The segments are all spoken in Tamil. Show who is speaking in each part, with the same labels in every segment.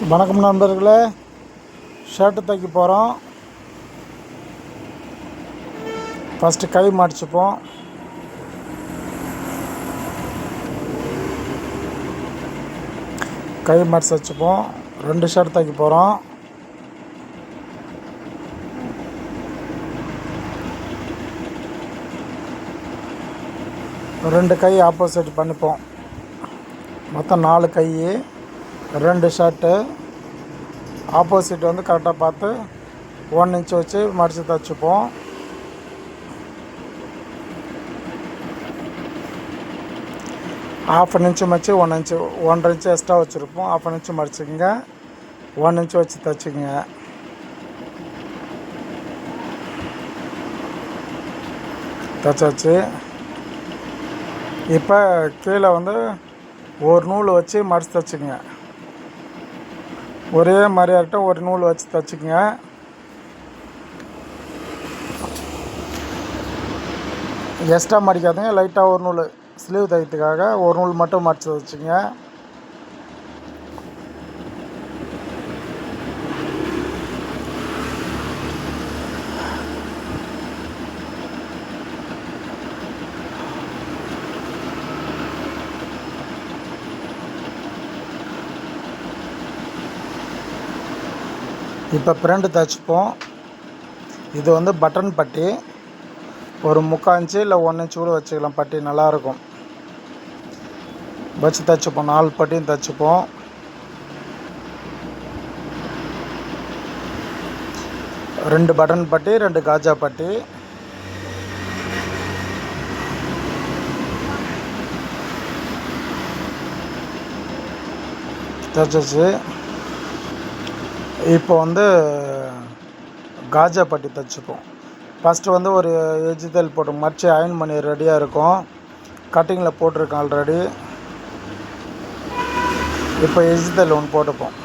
Speaker 1: வணக்கம் நண்பர்களே, ஷர்ட்டு தைக்க போகிறோம். ஃபஸ்ட்டு கை மடிச்சுப்போம். கை மடிச்சு வச்சுப்போம். 2 ஷர்ட் தைக்க போகிறோம். ரெண்டு கை ஆப்போசிட் பண்ணிப்போம். மொத்தம் 4 கை, 2 ஷர்ட்டு. ஆப்போசிட் வந்து கரெக்டாக பார்த்து 1 இன்ச் வச்சு மடித்து தைச்சிப்போம். ½ இன்ச்சு மடிச்சு 1 இன்ச்சு 1.5 இன்ச்சு எக்ஸ்ட்ரா வச்சுருப்போம். ½ இன்ச்சு மடிச்சுக்கோங்க, 1 இன்ச்சு வச்சு தைச்சிக்கங்க. தைச்சாச்சு. இப்போ கீழே வந்து ஒரு நூல் வச்சு மடித்து தைச்சிக்கங்க. ஒரே மாதிரியாட்ட ஒரு நூல் வச்சு தைச்சிக்கங்க. எக்ஸ்ட்ரா மடிக்காதுங்க, லைட்டாக ஒரு நூல் ஸ்லீவ் தைக்கிறதுக்காக ஒரு நூல் மட்டும் மடித்து வச்சுங்க. இப்போ ஃப்ரண்ட் தைச்சிப்போம். இது வந்து பட்டன் பட்டி. ஒரு 3/4 இன்ச்சு இல்லை 1 இன்ச்சு கூட வச்சுக்கலாம். பட்டி நல்லாயிருக்கும். வச்சு தைச்சிப்போம். 4 பட்டியும் தைச்சிப்போம். ரெண்டு பட்டன் பட்டி, 2 காஜா பட்டி. தைச்சாச்சு. இப்போ வந்து காஜா பட்டி தைச்சிப்போம். ஃபஸ்ட்டு வந்து ஒரு எஜ்ஜு தையல் போட்டு மடித்து அயர்ன் பண்ணி ரெடியாக இருக்கும். கட்டிங்கில் போட்டிருக்கேன் ஆல்ரெடி. இப்போ எஜ்ஜு தையல் ஒன்று போட்டுப்போம்.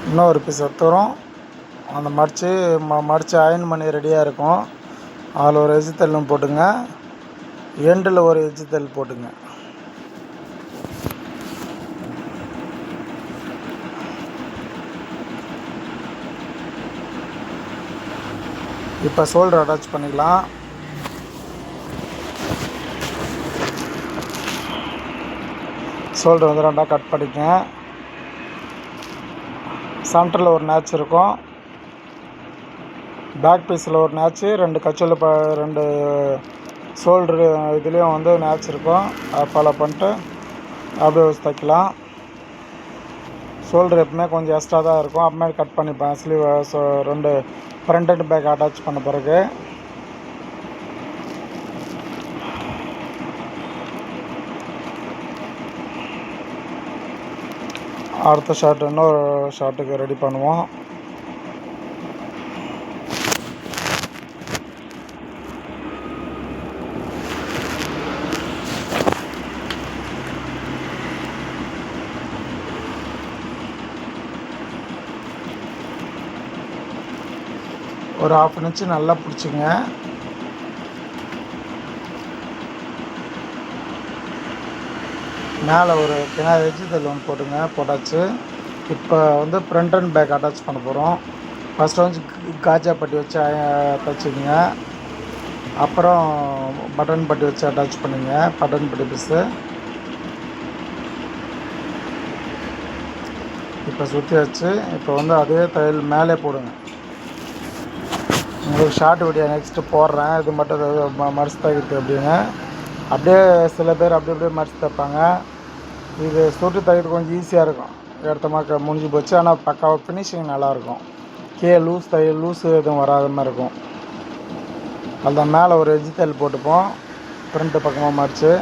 Speaker 1: இன்னும் ஒரு பீஸ் எடுத்துக்கிறோம். அந்த மடித்து அயர்ன் பண்ணி ரெடியாக இருக்கும். அதில் ஒரு எஜ்ஜு தையலும் போட்டுங்க, எண்டில் ஒரு எஜ்ஜு தையல் போட்டுங்க. இப்போ ஷோல்டர் அட்டாச் பண்ணிக்கலாம். ஷோல்டர் வந்து 2ஆக கட் பண்ணிக்கங்க. சென்டரில் ஒரு நேட்ச் இருக்கும். பேக் பீஸில் ஒரு நேட்ச்சு, 2 கச்சில் 2 ஷோல்டரு இதுலேயும் வந்து நேட்ச் இருக்கும். அதை ஃபாலோ பண்ணிட்டு அப்படியே வச்சு தைக்கலாம். ஷோல்டர் எப்பவுமே கொஞ்சம் எக்ஸ்ட்ரா தான் இருக்கும். அப்புறமே கட் பண்ணிப்பேன். Sleeve 2 front and back attach பண்ண பிறகு. அடுத்த ஷார்ட் இன்னொரு ஷார்ட்டுக்கு ரெடி பண்ணுவோம். ஒரு ½ இன்ச்சு நல்லா பிடிச்சிங்க. மேலே ஒரு எஜ்ஜு தையல் ஒன்று போட்டுங்க. போட்டாச்சு. இப்போ வந்து ஃப்ரண்ட் அண்ட் பேக் அட்டாச் பண்ண போகிறோம். ஃபஸ்ட்டு வந்து காஜா பட்டி வச்சு தைச்சிக்கங்க. அப்புறம் பட்டன் பட்டி வச்சு அட்டாச் பண்ணுங்க. பட்டன் பட்டி பீஸு இப்போ சுற்றி வச்சு இப்போ வந்து அதே தையல் மேலே போடுங்க. உங்களுக்கு ஷார்ட் வீடியோ நெக்ஸ்ட்டு போடுறேன். இது மட்டும் மடிச்சு தைக்கிறது அப்படின்னு. அப்படியே சில பேர் அப்படியே மடிச்சு தைப்பாங்க. இது சுட்டு தைக்கிறது கொஞ்சம் ஈஸியாக இருக்கும். எடுத்த முடிஞ்சு போச்சு. ஆனால் பக்காவாக ஃபினிஷிங் நல்லாயிருக்கும். லூஸ் எதுவும் வராத மாதிரி இருக்கும். அதுதான் மேலே ஒரு எஜ்ஜு தையல் போட்டுப்போம். ஃப்ரண்ட்டு பக்கமாக மடித்து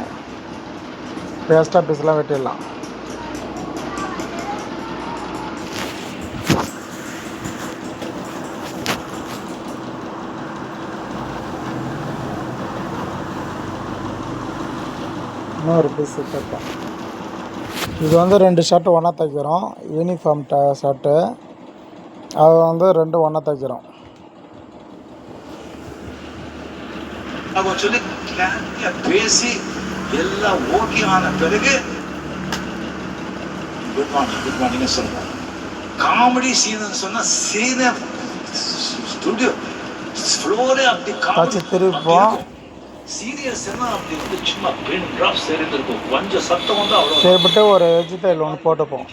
Speaker 1: இப்போ எக்ஸ்ட்ரா பீஸ்லாம் வெட்டிடலாம். இன்னொரு பீஸ் தைப்போம். இது வந்து 2 ஷர்ட்டு ஒன்றா தைக்கிறோம். Uniform shirt. அதை வந்து 2 ஒன்றா தைக்கிறோம்.
Speaker 2: அவங்க சொல்லி பேசி எல்லாம் ஓகே ஆன பிறகு குட் மார்னிங் சொல்லுவாங்க. காமெடி சீன் சொன்னா சீனை ஸ்டுடியோ ஃப்ளோரே அப்படி காமெடி
Speaker 1: திருப்போம்.
Speaker 2: சீரியஸ் எல்லாம் அப்படி வந்து சும்மா பின் டிராப்ஸ் இருக்கும். கொஞ்சம் சத்தம் வந்து அவ்வளோ
Speaker 1: சரிப்பட்டு ஒரு வெஜிடபிள் ஒன்று போட்டுப்போம்.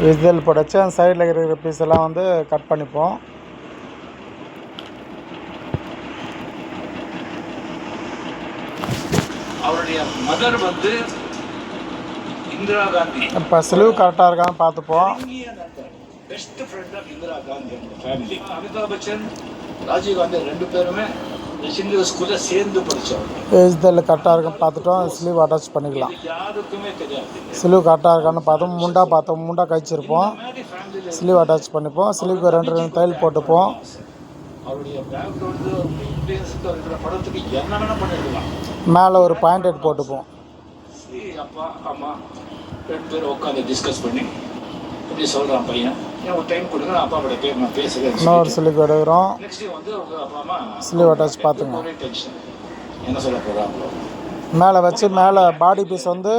Speaker 1: வெஜிடபிள் போடச்சு அந்த சைடில் இருக்கிற பீஸ் எல்லாம் வந்து கட் பண்ணிப்போம்.
Speaker 2: அவருடைய மதர் வந்து இந்திரா காந்தி.
Speaker 1: இப்போ ஸ்லீவ் கரெக்டாக இருக்கான்னு பார்த்துப்போம்.
Speaker 2: Best friend of Indira Gandhi family. Amitabh Bachchan, Rajiv Gandhi ரெண்டு பேருமே சிங்கிள் ஸ்கூலில் சேர்ந்து படித்தவங்க.
Speaker 1: வெஜிடபிள் கரெக்டாக இருக்கான்னு பார்த்துட்டோம். ஸ்லீவ் அட்டாச் பண்ணிக்கலாம்.
Speaker 2: யாருக்குமே தெரியாது.
Speaker 1: ஸ்லீவ் கரெக்டாக இருக்கான்னு பார்த்தோம். பார்த்தோம். முண்டா கழிச்சிருப்போம். ஸ்லீவ் அட்டாச் பண்ணிப்போம். ஸ்லீவுக்கு ரெண்டு தையல் போட்டுப்போம்.
Speaker 2: அவருடைய பேக்ரவுண்டு இருக்கிற படத்துக்கு என்ன வேணால் பண்ணிடலாம்.
Speaker 1: மேலே ஒரு பாயிண்ட் போட்டுப்போம்.
Speaker 2: அப்பா அம்மா ரெண்டு பேரும் உட்காந்து டிஸ்கஸ் பண்ணி இப்படி சொல்கிறான் பையன், ஒரு டைம் கொடுங்க, நான் அப்பாவோட பேர் நான் பேசுகிறேன்.
Speaker 1: இன்னொரு ஸ்லீவ் எடுக்கிறோம்.
Speaker 2: நெக்ஸ்ட் வந்து அவங்க அப்பா அம்மா
Speaker 1: ஸ்லீவ் அட்டாச் பார்த்துங்க.
Speaker 2: டென்ஷன் என்ன சொல்ல போகிறாங்களோ
Speaker 1: மேலே வச்சு மேலே பாடி பீஸ் வந்து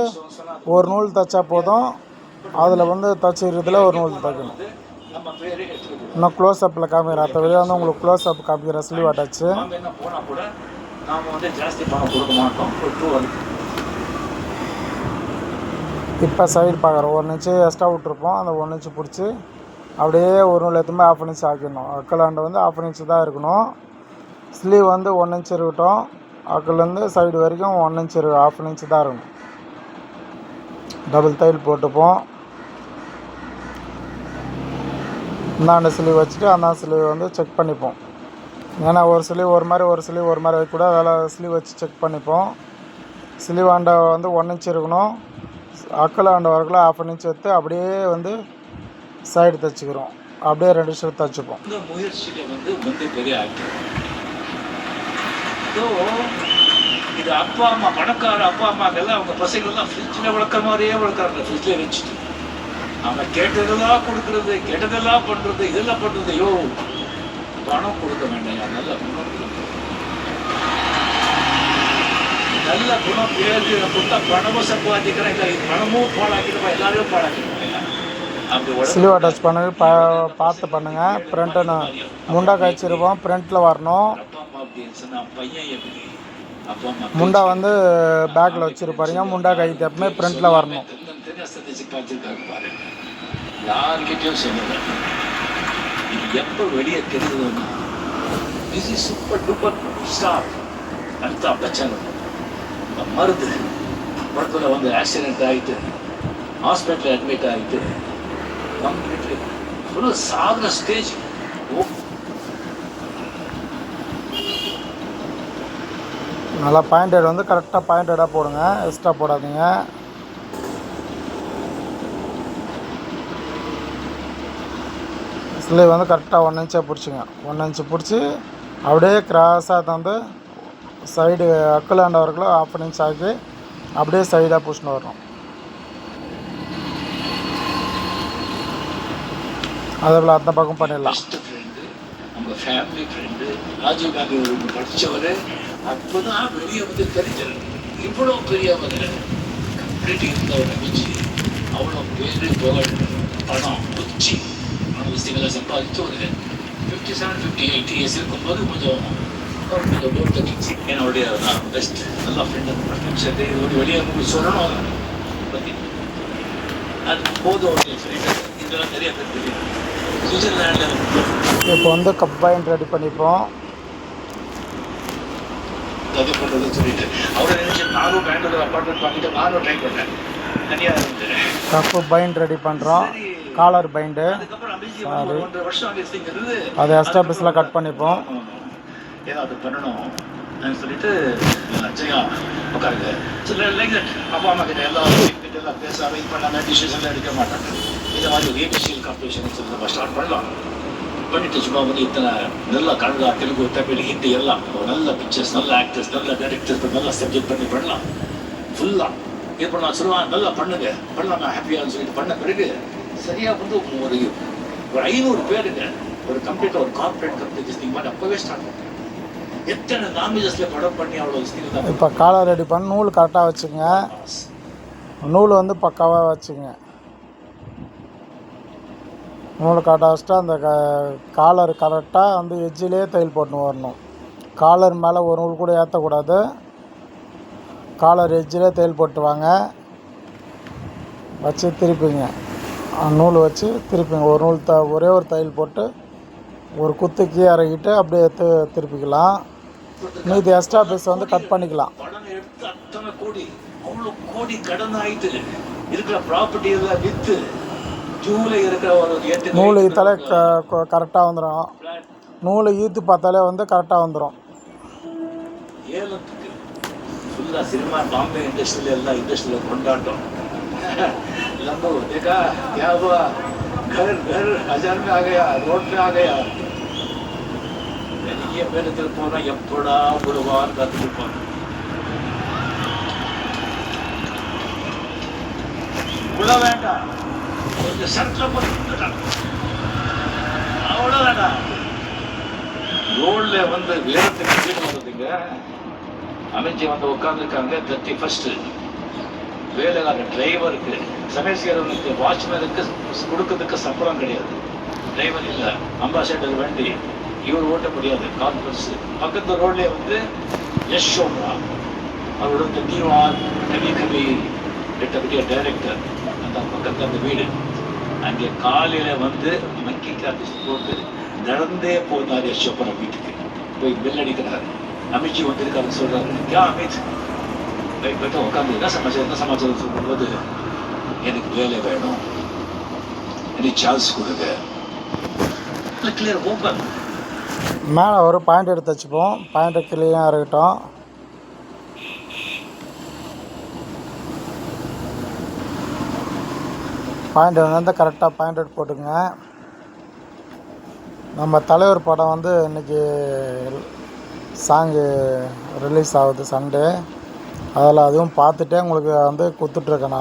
Speaker 1: ஒரு நூல் தைச்சா போதும். அதில் வந்து தச்சுக்கிறதுல ஒரு நூல் தைக்கணும்.
Speaker 2: நம்ம பேரே எடுத்துக்கணும்.
Speaker 1: இன்னும் க்ளோஸ் அப்பில் காமிக்கிறேன். அடுத்த வெளியே வந்து உங்களுக்கு க்ளோஸ் அப் காமிக்கிற ஸ்லீவ் அட்டாச்சு.
Speaker 2: என்ன போனால் கூட நாம் வந்து ஜாஸ்தி பணம் கொடுக்க மாட்டோம்.
Speaker 1: இப்போ சைடு பார்க்குறோம். 1 இன்ச்சு எக்ஸ்ட்ரா விட்டுருப்போம். அந்த 1 இன்ச்சு பிடிச்சி அப்படியே ஒரு நூல் எடுத்துமே 1/2 இன்ச் ஆக்கிடணும். அக்கலாண்டு வந்து 1/2 இன்ச்சு தான் இருக்கணும். ஸ்லீவ் வந்து 1 இன்ச் இருக்கட்டும். அக்கலேருந்து சைடு வரைக்கும் 1 இன்ச் 1/2 இன்ச்சு தான் இருக்கணும். டபுள் தையல் போட்டுப்போம். இந்தாண்ட ஸ்லீவ் வச்சுட்டு அந்த ஸ்லீவ் வந்து செக் பண்ணிப்போம். ஏன்னா ஒரு ஸ்லீவ் ஒரு மாதிரி வைக்கக்கூட அதில் ஸ்லீவ் வச்சு செக் பண்ணிப்போம். ஸ்லீவ் ஆண்டை வந்து 1 இன்ச் இருக்கணும். அக்கல் ஆண்டை வரைக்கும் 1/2 இன்ச் எடுத்து அப்படியே வந்து சைடு தைச்சிக்கிறோம். அப்படியே 2 ஷர்ட் தைச்சிப்போம்.
Speaker 2: இந்த முயற்சியில் வந்து பெரிய ஆக்டர். இது அப்பா அம்மா பணக்கார அப்பா அம்மாக்கெல்லாம் அவங்க பசங்கள்லாம் ஃப்ரிட்ஜில் வளர்க்குற மாதிரியே வளர்க்குறாங்க. ஃப்ரிட்ஜில் வச்சுட்டு அவங்க கேட்டதெல்லாம் கொடுக்குறது, கேட்டதெல்லாம் பண்ணுறது, இதெல்லாம் பண்ணுறது. ஐயோ பணம் கொடுக்க வேண்டாம். நல்ல குணம் நல்ல குணம் பேரு கொடுத்தா பணமும் சம்பாதிக்கிறேன். இல்லை பணமும் பாழாக்கிடுவா, எல்லாரையும் பாழாக்கிடுவாங்க.
Speaker 1: ஸ்லீவ் அட்டாச் பண்ணுங்க. பார்த்து பண்ணுங்கள். ஃப்ரண்ட்டு முண்டா கழிச்சிருப்போம். ஃப்ரண்ட்டில் வரணும். முண்டா வந்து பேக்கில் வச்சுருப்பாருங்க. முண்டா கழித்து எப்பவுமே ஃப்ரண்ட்டில் வரணும்.
Speaker 2: யார்கிட்டையும் சொல்லுங்க. இது எப்போ வெளியே தெரியுதுன்னா this is super duper star Amitabh Bachchan மருந்து படத்தில் வந்து ஆக்சிடென்ட் ஆகிட்டு ஹாஸ்பிட்டலில் அட்மிட் ஆகிட்டு கம்ப்ளீட்லி ஃபுல்லாக சாகிற ஸ்டேஜ்.
Speaker 1: நல்லா பாயிண்டட் வந்து கரெக்டாக பாயிண்டடாக போடுங்க. எக்ஸ்ட்ரா போடாதீங்க. ஸ்லீவ் வந்து கரெக்டாக 1 இன்ச்சாக பிடிச்சிங்க. 1 இன்ச்சு பிடிச்சி அப்படியே கிராஸாக தந்து சைடு அக்கலாண்ட வரைக்கும் 1/2 இன்ச் ஆக்கி அப்படியே சைடாக பிடிச்சின்னு வரணும். அதே போல் அந்த பக்கம் பண்ணிடலாம்.
Speaker 2: நம்ம ஃபேமிலி ஃப்ரெண்டு ராஜீவ் காந்தி படித்தவர். அப்போ தான் வெளியே வந்து தெரிஞ்சது இவ்வளோ பெரியவர் கம்ப்ளீட் இருந்தவரை வச்சு அவ்வளோ பேர் புகழ் பணம் உச்சி விஷயங்களை சம்பாதிச்சு ஒரு 57-58 இயர்ஸ் இருக்கும்போது கொஞ்சம் என்னுடைய பெஸ்ட் நல்லா ஃப்ரெண்டு வெளியே சொல்லணும் பற்றி அது போதும். இதெல்லாம் நிறைய பேர் தெரியும். சுவிட்சர்லாண்டில்
Speaker 1: இப்போ வந்து கப்பாயின் ரெடி பண்ணிப்போம்.
Speaker 2: அது பண்ணுறதுன்னு சொல்லிட்டு அவரை நினைச்சு நானும் பேங்களூர் அப்பார்ட்மெண்ட் பார்த்துட்டு நானும் ட்ரை பண்ணேன். தனியாக இருந்தது.
Speaker 1: கப்பு பைண்ட் ரெடி பண்ணுறோம். காலர் பைண்டு சாரி அதை எக்ஸ்ட்ரா பீஸில் கட் பண்ணிப்போம்.
Speaker 2: ஏதாவது பண்ணணும் சொல்லிட்டு சரியா உட்காருங்க. லைக் தட் அப்பா அம்மா கிட்ட எல்லாம் பேச வெயிட் பண்ணாமல் டிஷ்யூஸ் எல்லாம் எடுக்க மாட்டாங்க. இந்த மாதிரி ஒரு ஏபிசிஎல் காம்படிஷன் சொல்லி நம்ம ஸ்டார்ட் பண்ணலாம். பண்ணிட்டு சும்மா வந்து இத்தனை நல்லா கன்னடா தெலுங்கு தமிழ் ஹிந்தி எல்லாம் நல்ல பிக்சர்ஸ் நல்ல ஆக்டர்ஸ் நல்ல டைரக்டர்ஸ் நல்லா சப்ஜெக்ட் பண்ணி பண்ணலாம். ஃபுல்லாக இது பண்ணலாம் சொல்லுவான். நல்லா பண்ணுங்க பண்ணலாம் நான் ஹாப்பியான்னு சொல்லிட்டு பண்ண பிறகு சரியாக வந்து ஒரு 500 பேருங்க ஒரு கம்ப்ளீட்டாக ஒரு கார்பரேட் கம்பெனி திஸ்டிங் மாதிரி அப்போவே ஸ்டார்ட் பண்ணுறேன். எத்தனை லாங்குவேஜஸில் படம் பண்ணி அவ்வளோ திஸ்டிங் தான்.
Speaker 1: இப்போ காலர் ரெடி பண்ணி நூல் கரெக்டாக வச்சுங்க. நூல் வந்து பக்காவாக வச்சுங்க. நூல் கரெக்டாக வச்சுட்டு அந்த காலர் கரெக்டாக வந்து எஜ்ஜிலே தையல் போட்டுன்னு வரணும். காலர் மேலே ஒரு நூல் கூட ஏற்றக்கூடாது. காலர் எஜ்ஜிலே தையல் போட்டு வாங்க. வச்சு திருப்பிங்க. நூல் வச்சு திருப்பிங்க. ஒரு நூல் ஒரே ஒரு தையல் போட்டு ஒரு குத்துக்கு இறக்கிட்டு அப்படியே திருப்பிக்கலாம். மீதி எக்ஸ்ட்ரா பீஸ் வந்து கட் பண்ணிக்கலாம்.
Speaker 2: படம் எடுத்து அத்தனை கோடி அவ்வளோ கோடி கடன் ஆகிட்டு இருக்கிற ப்ராப்பர்ட்டி எல்லாம் விற்று ஜூலை இருக்கிற ஒரு 8
Speaker 1: நூல் ஈத்தாலே கரெக்டாக வந்துடும். நூல் ஈத்து பார்த்தாலே வந்து கரெக்டாக வந்துடும்.
Speaker 2: ஏலத்துக்கு ஃபுல்லாக சினிமா பாம்பே இண்டஸ்ட்ரியில் எல்லா இண்டஸ்ட்ரியில் கொண்டாட்டம். लंबो देखा क्या हुआ, घर घर हजार में आ गया, रोड में आ गया. ये मेरे दिल போனா எப்படா புலவான் கத்துப்பான். புல வேண்டாம், கொஞ்சம் சர்க்கிள் போட்டுட்டான் அவ்வளோதான்டா. ரோட்ல வந்து வேறத்துக்கு வீடு வந்ததுங்க. அமைச்சி வந்து உட்காந்துருக்காங்க. 31 வேலைக்காரர் டிரைவருக்கு, சமையல்காரனுக்கு, வாட்ச்மேனுக்கு கொடுக்கறதுக்கு சம்பளம் கிடையாது. டிரைவர் இல்லை, அம்பாசடர் வண்டி இவர் ஓட்ட முடியாது. கான்ஃபரன்ஸ் பக்கத்து ரோட்லேயே வந்து யஷ் சோப்ரா அவரோட தீவான் கவி கவி எட்டக்கூடிய டைரக்டர் அந்த பக்கத்து அந்த வீடு. அங்கே காலையில் வந்து மக்கி காப்பி போட்டு நடந்தே போனார் யஷ் சோப்ரா வீட்டுக்கு. போய் பெல் அடிக்கிறார். அமித்ஜி வந்திருக்காருன்னு சொல்கிறாரு. யா அமித் உட்காந்து என்ன சமாச்சாரம் சொல்லும்போது, எனக்கு வேலை வேணும், எனக்கு சான்ஸ் கொடுங்க. Clear open.
Speaker 1: மேலே ஒரு பாயிண்ட் எடுத்து வச்சுப்போம். பாயிண்ட்டை கிளியாக இருக்கட்டும். பாயிண்ட் வந்து கரெக்டாக பாயிண்ட் எடுத்து போட்டுங்க. நம்ம தலைவர் படம் வந்து இன்றைக்கி சாங்கு ரிலீஸ் ஆகுது சண்டே. அதில் அதுவும் பார்த்துட்டே உங்களுக்கு வந்து கொடுத்துட்ருக்கேன்.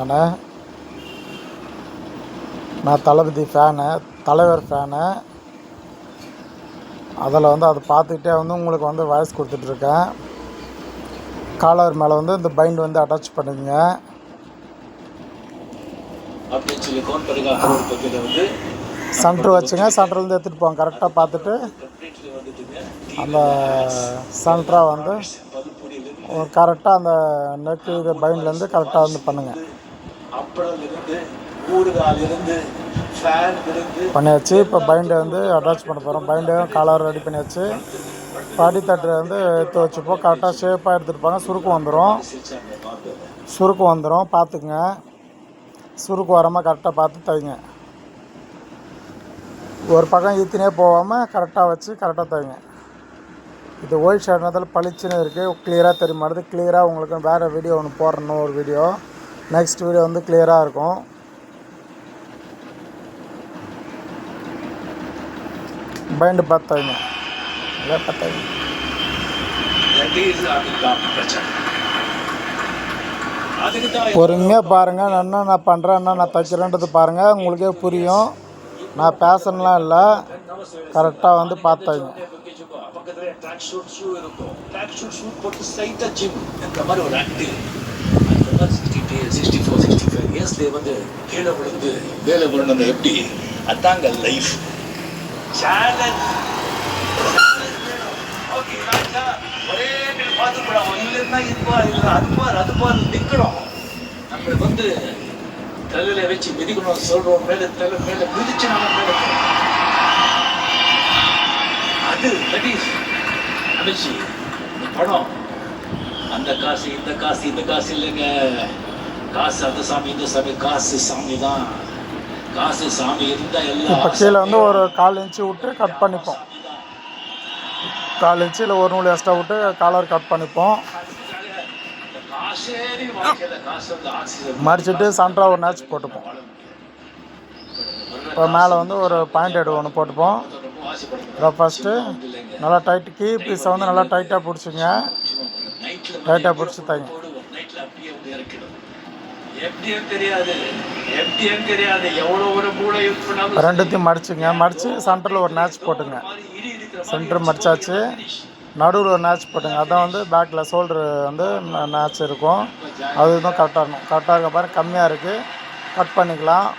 Speaker 1: நான் தளபதி ஃபேனு, தலைவர் ஃபேனு. அதில் வந்து அதை பார்த்துக்கிட்டே வந்து உங்களுக்கு வந்து வாய்ஸ் கொடுத்துட்ருக்கேன். காலர் மேலே வந்து இந்த பைண்ட் வந்து அட்டாச் பண்ணிக்கங்க. சென்ட்ரு வச்சுங்க. சென்டர்லேருந்து எடுத்துகிட்டு போங்க. கரெக்டாக பார்த்துட்டு அந்த சென்டராக வந்து கரெக்டாக அந்த நெக்கு இது பைண்ட்லேருந்து கரெக்டாக வந்து பண்ணுங்கள். பண்ணியாச்சு. இப்போ பைண்டை வந்து அட்டாச் பண்ண போகிறோம். பைண்டையும் காலர் ரெடி பண்ணியாச்சு. படித்தட்டு வந்து எடுத்து வச்சுப்போம். கரெக்டாக ஷேப்பாக எடுத்துகிட்டு போங்க. சுருக்கு வந்துடும் பார்த்துக்குங்க. சுருக்கு வராமல் கரெக்டாக பார்த்து தைங்க. ஒரு பக்கம் ஈத்தினே போகாமல் கரெக்டாக வச்சு கரெக்டாக தைங்க. இது ஒயிட் ஷர்ட்னதில் பளிச்சுன்னு இருக்குது. கிளியராக தெரிய மாட்டேது. கிளியராக உங்களுக்கு வேறு வீடியோ ஒன்று போடுறணும். ஒரு வீடியோ நெக்ஸ்ட் வீடியோ வந்து கிளியராக இருக்கும். பைண்டு பார்த்தாங்க பார்த்தாங்க. பொறுமையாக பாருங்கள். என்ன நான் பண்ணுறேன், என்ன நான் தைக்கிறேன்றது பாருங்கள். உங்களுக்கே புரியும். நான் பேசணும்லாம் இல்லை. கரெக்டாக வந்து பார்த்தாங்க. பக்கத்துல ட்ராக் ஷூட் ஷூ இருக்கும். ட்ராக் ஷூட் போட்டு சைட்டா ஜிம் இந்த மாதிரி ஒரு ஆக்டிவ். அந்த மாதிரி 64 65 இயர்ஸ்லேயே வந்து கீழே விழுந்து வேலை விழுந்து எப்படி அதாங்க லைஃப் சேலஞ்ச். ஓகே ராஜா ஒரே பேர் பார்த்து போடாம இல்லைன்னா இதுபார் இல்லை அதுபார் நிற்கணும். நம்மளுக்கு வந்து தலையில வச்சு மிதிக்கணும் சொல்றோம். மேலே தலை மேலே மிதிச்சு நம்ம மேலே அது அமிச்சி படம். அந்த காசு இந்த காசு இந்த காசு இல்லைங்க. காசு அந்த சாமி இந்த சாமி. காசு சாமி தான். காசு சாமி இருந்தா எல்லாம். இப்போ கீழே வந்து ஒரு 1/4 இன்ச்சு விட்டு கட் பண்ணிப்போம். 1/4 இன்ச்சு இல்லை ஒரு நூல் எக்ஸ்ட்ரா விட்டு காலர் கட் பண்ணிப்போம். மடிச்சுட்டு சென்டராக ஒரு நேச்சு போட்டுப்போம். இப்போ மேலே வந்து ஒரு பாயிண்ட் ஒன்று போட்டுப்போம். இப்போ ஃபஸ்ட்டு நல்லா டைட்டு கீ பீஸை வந்து நல்லா டைட்டாக பிடிச்சிங்க. டைட்டாக பிடிச்சி தைங்க. ரெண்டுத்தையும் மடிச்சுங்க. மடித்து சென்டரில் ஒரு நேட்ச் போட்டுங்க. சென்டர் மடித்தாச்சு, நடுவில் ஒரு நேட்ச் போட்டுங்க. அதான் வந்து பேக்கில் ஷோல்டரு வந்து நேட்ச் இருக்கும். அதுதான் கரெக்டாக இருக்கணும். கரெக்டாக இருக்க பாரு, கம்மியாக இருக்குது, கட் பண்ணிக்கலாம்.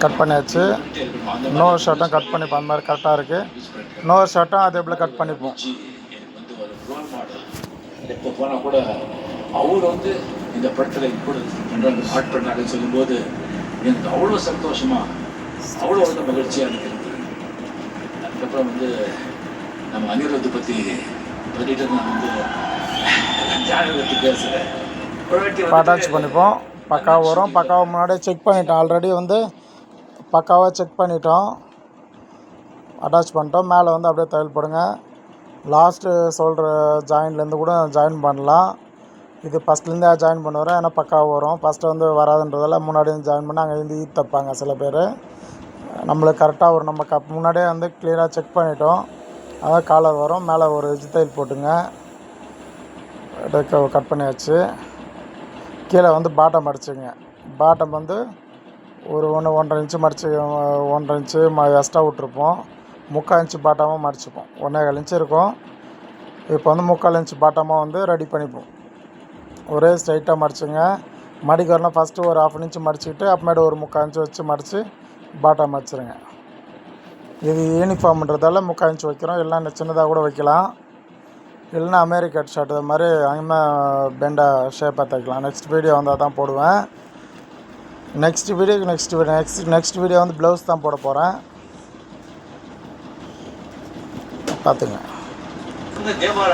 Speaker 1: கட் பண்ணியாச்சு. இன்னொரு ஷர்ட்டும் கட் பண்ணி அந்த மாதிரி கரெக்டாக இருக்குது. இன்னொரு ஷர்ட்டும் அதே போல் கட் பண்ணிப்போம்.
Speaker 2: எப்போ போனால் கூட அவர் வந்து இந்த படத்தில் கூட பண்ணுறாங்க, ஆட் பண்ணாங்கன்னு சொல்லும்போது எனக்கு அவ்வளோ சந்தோஷமாக, அவ்வளோ வந்து மகிழ்ச்சியாக இருக்கிறது. அதுக்கப்புறம் வந்து நம்ம அனிருத்தை பற்றி பண்ணிட்டு நான் வந்து ஜானகத்தை பேசுகிறேன்.
Speaker 1: அட்டாச் பண்ணிப்போம். பக்காவாக வரும். பக்காவாக முன்னாடியே செக் பண்ணிட்டோம். ஆல்ரெடி வந்து பக்காவாக செக் பண்ணிட்டோம். அட்டாச் பண்ணிட்டோம். மேலே வந்து அப்படியே தையல் போடுங்க. லாஸ்ட்டு சொல்கிற ஜாயின்லேருந்து கூட ஜாயின் பண்ணலாம். இது ஃபஸ்ட்லேருந்தே ஜாயின் பண்ணுவேன், ஏன்னா பக்காவாக வரும். ஃபஸ்ட்டு வந்து வராதுன்றதால முன்னாடி வந்து ஜாயின் பண்ணி அங்கே வந்து தைப்பாங்க சில பேர். நம்மளுக்கு கரெக்டாக வரும். நம்ம முன்னாடியே வந்து க்ளியராக செக் பண்ணிட்டோம். அதான் காலர் வரும். மேலே ஒரு தையல் போட்டுங்க. கட் பண்ணியாச்சு. கீழே வந்து பாட்டம் மடிச்சுங்க. பாட்டம் வந்து ஒரு 1.5 இன்ச்சு மடிச்சு 1.5 இன்ச்சு எக்ஸ்ட்ரா விட்ருப்போம். 3/4 இன்ச்சு பாட்டமாக மடிச்சுப்போம். 1.25 இன்ச்சு இருக்கும். இப்போ வந்து 3/4 இன்ச்சு பாட்டமாக வந்து ரெடி பண்ணிப்போம். ஒரே ஸ்ட்ரைட்டாக மடிச்சுங்க. மடிக்கிறோன்னா ஃபஸ்ட்டு ஒரு 1/2 இன்ச்சு மடிச்சுக்கிட்டு அப்புறமேட்டு ஒரு 3/4 இன்ச்சு வச்சு மடித்து பாட்டம் மடிச்சிருங்க. இது யூனிஃபார்ம்ன்றதால 3/4 இன்ச்சு வைக்கிறோம். இல்லைன்னா சின்னதாக கூட வைக்கலாம். இல்லைன்னா அமெரிக்கன் ஷர்ட் இது மாதிரி அங்கே பெண்டா ஷேப்பாக தைக்கலாம். நெக்ஸ்ட் வீடியோ வந்தால் தான் போடுவேன். நெக்ஸ்ட் வீடியோ வந்து ப்ளவுஸ் தான் போட போகிறேன், பார்த்துங்க.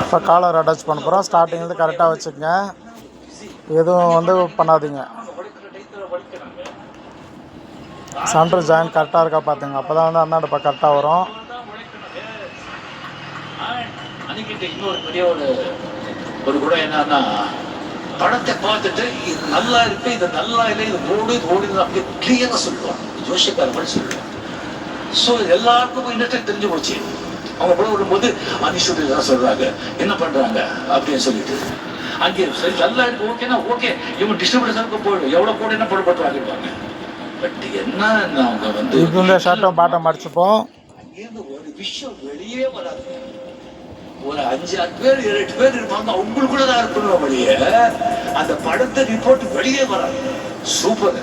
Speaker 1: இப்போ காலர் அட்டாச் பண்ண போகிறோம். ஸ்டார்டிங்லேருந்து கரெக்டாக வச்சுக்கங்க. எதுவும் வந்து பண்ணாதீங்க. சென்டர் ஜாயின் கரெக்டாக இருக்கா பார்த்துங்க. அப்போ தான் வந்து அந்தாண்ட கரெக்டாக வரும்.
Speaker 2: அன்னைக்கிட்ட இன்னொரு பெரிய ஒரு கூட என்னன்னா, படத்தை பார்த்துட்டு இது நல்லா இருக்கு, இது நல்லா இல்லை, இது ஓடுது அப்படியே கிளியரா சொல்லுவாங்க. ஜோஷியக்கார மாதிரி சொல்லுவாங்க. ஸோ எல்லாருக்கும் இன்னத்தை தெரிஞ்சு போச்சு. அவங்க கூட வரும்போது அனிஷுட்டு தான் சொல்றாங்க, என்ன பண்றாங்க அப்படின்னு சொல்லிட்டு அங்கே சரி நல்லா இருக்கு, ஓகேனா ஓகே, இவங்க டிஸ்ட்ரிபியூட்டர்ஸுக்கு போயிடும், எவ்வளோ போட என்ன போடப்பட்டு வாங்கிடுவாங்க. பட் என்ன அவங்க வந்து
Speaker 1: இந்த ஷர்ட்டும் பாட்டம் மடிச்சுப்போம்.
Speaker 2: அங்கேருந்து ஒரு விஷயம் வெளியே வராது. ஒரு 5-6 பேர் 8 பேர் இருப்பாங்க, அவங்களுக்குள்ள தான் இருக்கணும் வழியே. அந்த படத்தை ரிப்போர்ட் வெளியே வராது. சூப்பர்.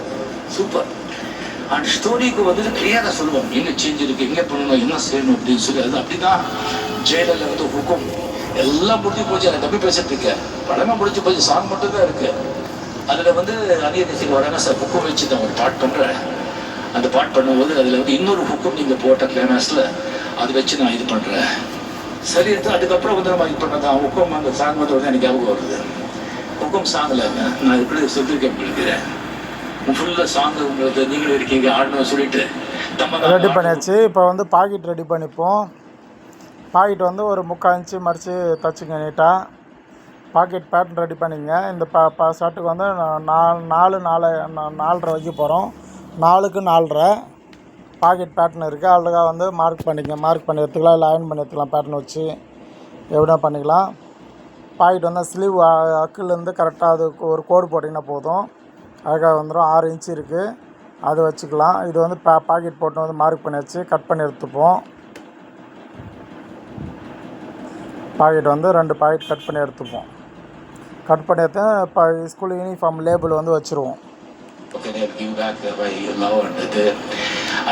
Speaker 2: அந்த ஸ்டோரிக்கு வந்துட்டு கிளியரா சொல்லுவாங்க, எங்க சேஞ்ச் இருக்கு, எங்க பண்ணணும், என்ன செய்யணும் அப்படின்னு சொல்லி. அது அப்படிதான் ஜெயிலில் வந்து ஹுக்கும் எல்லாம் முடிஞ்சு போச்சு. எனக்கு தப்பி பேசிட்டு இருக்கேன், படமே முடிஞ்சு போச்சு, சாங் மட்டும் தான் இருக்கு. அதுல வந்து அனியதிக்கு வராங்க சார், ஹுக்கும் வச்சு தான் ஒரு பாட் பண்றேன். அந்த பாட் பண்ணும்போது அதுல வந்து இன்னொரு ஹுக்கும் நீங்க போட்ட கிளைமேக்ஸ்ல அதை வச்சு நான் இது பண்றேன். சரி, அதுக்கப்புறம் வந்து நம்ம இது பண்ணதான் ஹுக்கம் அந்த சாங் வந்து எனக்கு ஞாபகம் வருது. ஹுக்கம் சாங்ல நான் இப்படி சொல்லியிருக்கேன் இருக்கிறேன். ஃபுல்லாக சாங் உங்களுக்கு நீங்களும் இருக்கீங்க ஆடணும் சொல்லிட்டு
Speaker 1: ரெடி பண்ணியாச்சு. இப்போ வந்து பாக்கெட் ரெடி பண்ணிப்போம். பாக்கெட் வந்து ஒரு 3/4 இன்ச்சு மடித்து தச்சுங்க நீட்டாக. பாக்கெட் பேட்டர்ன் ரெடி பண்ணிங்க. இந்த ஷர்ட்டுக்கு வந்து 4.5 வைக்க போகிறோம். 4க்கு 4.5 பாக்கெட் பேட்டர்ன் இருக்குது. அதுக்காக வந்து மார்க் பண்ணி எடுத்துக்கலாம், இல்லை அயன் பண்ணி எடுத்துக்கலாம். பேட்டர்ன் வச்சு எப்படின்னா பண்ணிக்கலாம். பாக்கெட் வந்து ஸ்லீவ் அக்குலேருந்து கரெக்டாக அதுக்கு ஒரு கோடு போட்டிங்கன்னா போதும், அதுக்காக வந்துடும். 6 இன்ச்சு இருக்குது, அது வச்சுக்கலாம். இது வந்து பாக்கெட் போட்டு வந்து மார்க் பண்ணி வச்சு கட் பண்ணி எடுத்துப்போம். பாக்கெட் வந்து 2 பாக்கெட் கட் பண்ணி எடுத்துப்போம். கட் பண்ணி எடுத்து இப்போ ஸ்கூல் யூனிஃபார்ம் லேபிள் வந்து வச்சுருவோம்.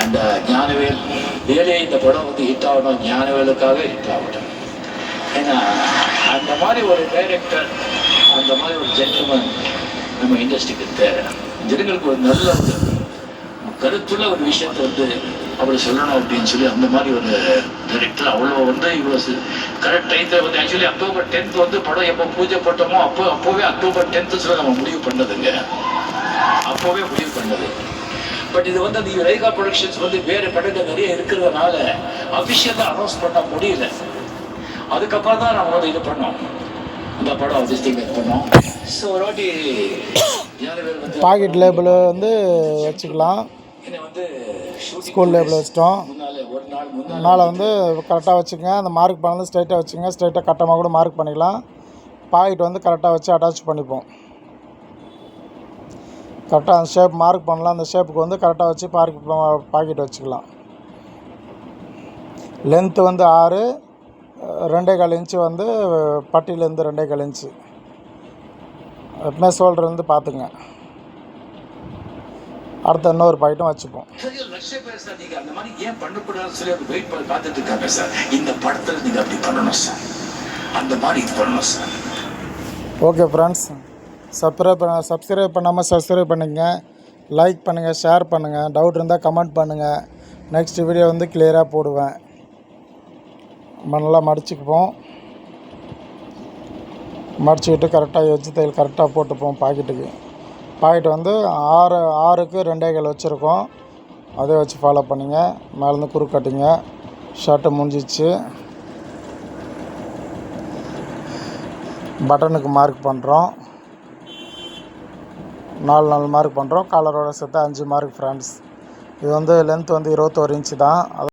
Speaker 2: அந்த ஞானவேல் வேலையை இந்த படம் வந்து ஹிட் ஆகணும், ஞானவேலுக்காக ஹிட் ஆகட்டும். ஏன்னா அந்த மாதிரி ஒரு டைரக்டர், அந்த மாதிரி ஒரு ஜென்டில்மேன் நம்ம இண்டஸ்ட்ரிக்கு தேவை. ஜனங்களுக்கு ஒரு நல்ல கருத்துள்ள ஒரு விஷயத்தை வந்து அப்படி சொல்லணும் அப்படின்னு சொல்லி அந்த மாதிரி ஒரு டைரக்டர் அவ்வளோ வந்து இவ்வளோ கரெக்ட் டைத்தில் வந்து ஆக்சுவலி அக்டோபர் 10th வந்து படம் எப்போ பூஜை போட்டோமோ அப்போவே அக்டோபர் 10th சொல்லி நம்ம முடிவு பண்ணதுங்க. அப்போவே முடிவு பண்ணது. பட் இது வந்து அந்த ரேகா ப்ரொடக்ஷன்ஸ் வந்து வேறு படங்கள் நிறைய இருக்கிறதுனால அஃபிஷியலாக அனௌன்ஸ் பண்ண முடியல. அதுக்கப்புறம் தான் நம்ம வந்து இது பண்ணோம், அந்த படம் அதிர்ஷ்டிங் பண்ணோம். ஸோ ஒரு வாட்டி
Speaker 1: பாக்கெட் லேபிள் வந்து வச்சுக்கலாம்.
Speaker 2: என்னை வந்து
Speaker 1: ஸ்கூல் லேபிள் வச்சிட்டோம்.
Speaker 2: ஒரு நாள் முன்னாள்
Speaker 1: மேலே வந்து கரெக்டாக வச்சுங்க. அந்த மார்க் பண்ணது ஸ்ட்ரைட்டாக வச்சுங்க. ஸ்ட்ரைட்டாக கட்டமாக கூட மார்க் பண்ணிக்கலாம். பாக்கெட் வந்து கரெக்டாக வச்சு அட்டாச் பண்ணிப்போம். கரெக்டாக அந்த ஷேப் மார்க் பண்ணலாம். அந்த ஷேப்புக்கு வந்து கரெக்டாக வச்சு பாக்கெட் வச்சுக்கலாம். லென்த்து வந்து 6, 2.25 இன்ச்சு வந்து பட்டியிலேருந்து 2.25 இன்ச்சு. எப்பவுமே ஷோல்டர் வந்து பார்த்துங்க. அடுத்த இன்னொரு பாக்கெட்டும் வச்சுப்போம்.
Speaker 2: லட்சிய பேர் சார், நீங்க அந்த மாதிரி ஏன் பண்ணக்கூடாதுன்னு சொல்லி அப்படி வெயிட் பண்ணி பார்த்துட்டு இருக்காங்க சார். இந்த படத்தில் நீங்க அப்படி பண்ணணும் சார், அந்த மாதிரி இது பண்ணணும் சார்.
Speaker 1: ஓகே ஃப்ரெண்ட்ஸ், சப்ஸ்கிரைப் பண்ணாமல் சப்ஸ்கிரைப் பண்ணுங்க, லைக் பண்ணுங்கள், ஷேர் பண்ணுங்கள். டவுட் இருந்தால் கமெண்ட் பண்ணுங்கள். நெக்ஸ்ட் வீடியோ வந்து கிளியராக போடுவேன். நல்லா மடிச்சுக்குப்போம். மடிச்சுக்கிட்டு கரெக்டாக எட்ஜ் தையல் கரெக்டாக போட்டுப்போம். பாக்கெட் வந்து 6க்கு 2.25 வச்சுருக்கோம். அதே வச்சு ஃபாலோ பண்ணிங்க. மேலேருந்து குறுக்கு கட்டிங்க. ஷர்ட்டு முடிஞ்சிச்சு. பட்டனுக்கு மார்க் பண்ணுறோம். 4 மார்க் பண்ணுறோம். காலரோட சேர்த்து 5 மார்க் ஃப்ரெண்ட்ஸ். இது வந்து லென்த் வந்து 21 இன்ச்சு தான்.